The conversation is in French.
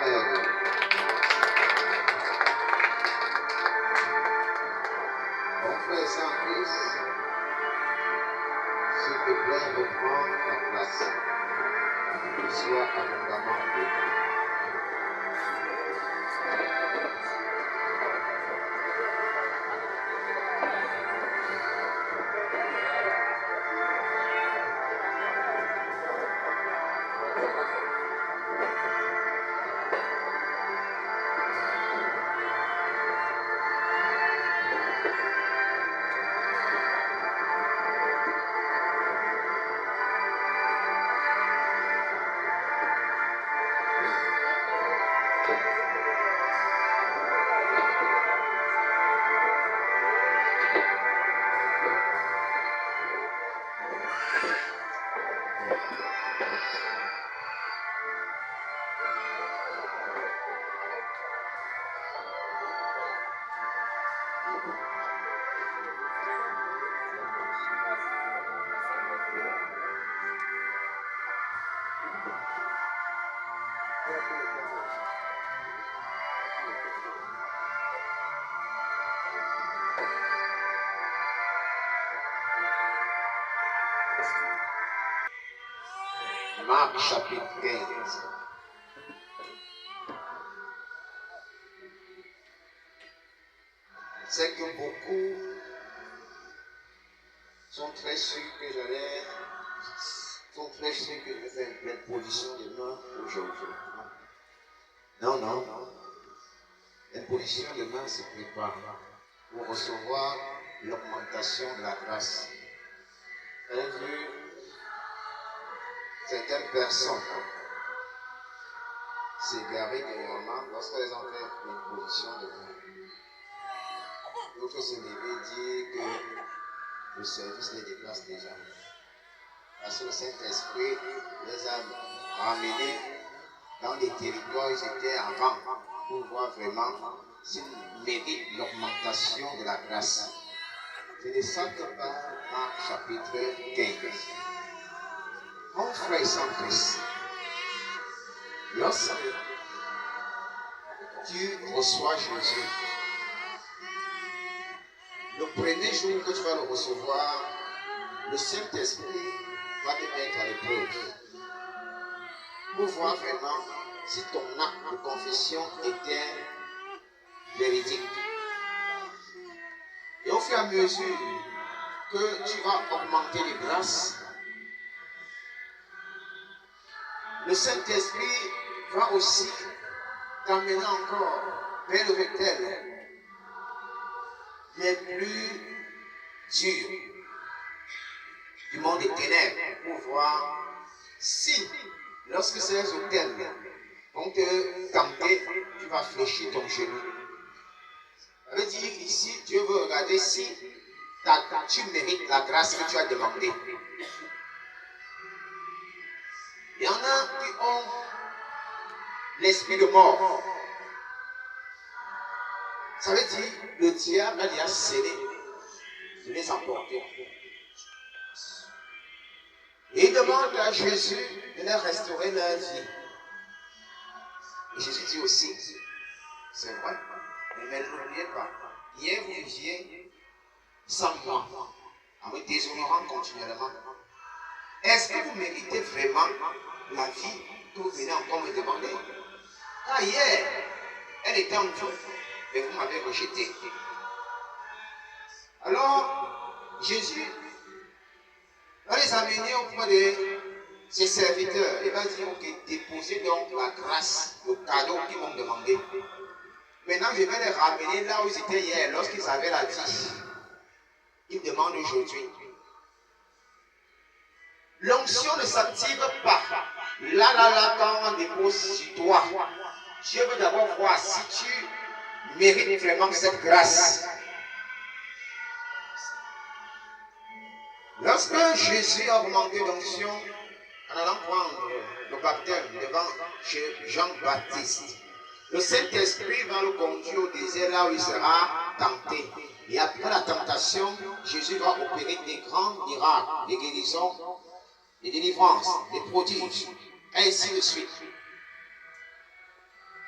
Amen. Mon frère Saint-Christ, s'il te plaît, reprends ta place. Sois abondamment béni. Marc chapitre 15. C'est que beaucoup sont très sûrs que je vais faire une pleine position de main aujourd'hui. Non. L'imposition de main se prépare pour recevoir l'augmentation de la grâce. Vous avez vu certaines personnes s'égarer dernièrement lorsqu'elles ont fait l'imposition de main. D'autres se lever dire que le service les déplace déjà. Parce que le Saint-Esprit les a ramenés dans les territoires où ils étaient avant pour voir vraiment s'ils méritent l'augmentation de la grâce. C'est de ça que parle Marc chapitre 15. Mon frère Saint-Christ, lorsque tu reçois Jésus, le premier jour que tu vas le recevoir, le Saint-Esprit va te mettre à l'épreuve pour voir vraiment si ton acte de confession était véridique. Et au fur et à mesure que tu vas augmenter les grâces, le Saint-Esprit va aussi t'amener encore vers le rectel les plus durs du monde des ténèbres pour voir si, lorsque ces autels vont te tenter, tu vas fléchir ton genou. Ça veut dire ici, Dieu veut regarder si tu mérites la grâce que tu as demandée. Il y en a qui ont l'esprit de mort. Ça veut dire le diable a déjà scellé de les emporter. Et il demande à Jésus de leur restaurer leur vie. Et Jésus dit aussi, c'est vrai, mais n'oubliez pas, hier vous viviez sans moi, en me déshonorant continuellement. Est-ce que vous méritez vraiment la vie que vous venez encore me demander? Ah, hier, elle était en vous, mais vous m'avez rejeté. Alors, Jésus va les amener auprès de ses serviteurs. Il va dire, ok, déposez donc la grâce, le cadeau qu'ils vont me demander. Maintenant, je vais les ramener là où ils étaient hier, lorsqu'ils avaient la vie. Ils demandent aujourd'hui. L'onction ne s'active pas. Là, quand on dépose sur toi, Dieu veut d'abord voir si tu mérites vraiment cette grâce. Lorsque Jésus a augmenté l'onction, en allant prendre le baptême devant Jean-Baptiste, le Saint-Esprit va le conduire au désert là où il sera tenté. Et après la tentation, Jésus va opérer des grands miracles, des guérisons, des délivrances, des prodiges, ainsi de suite.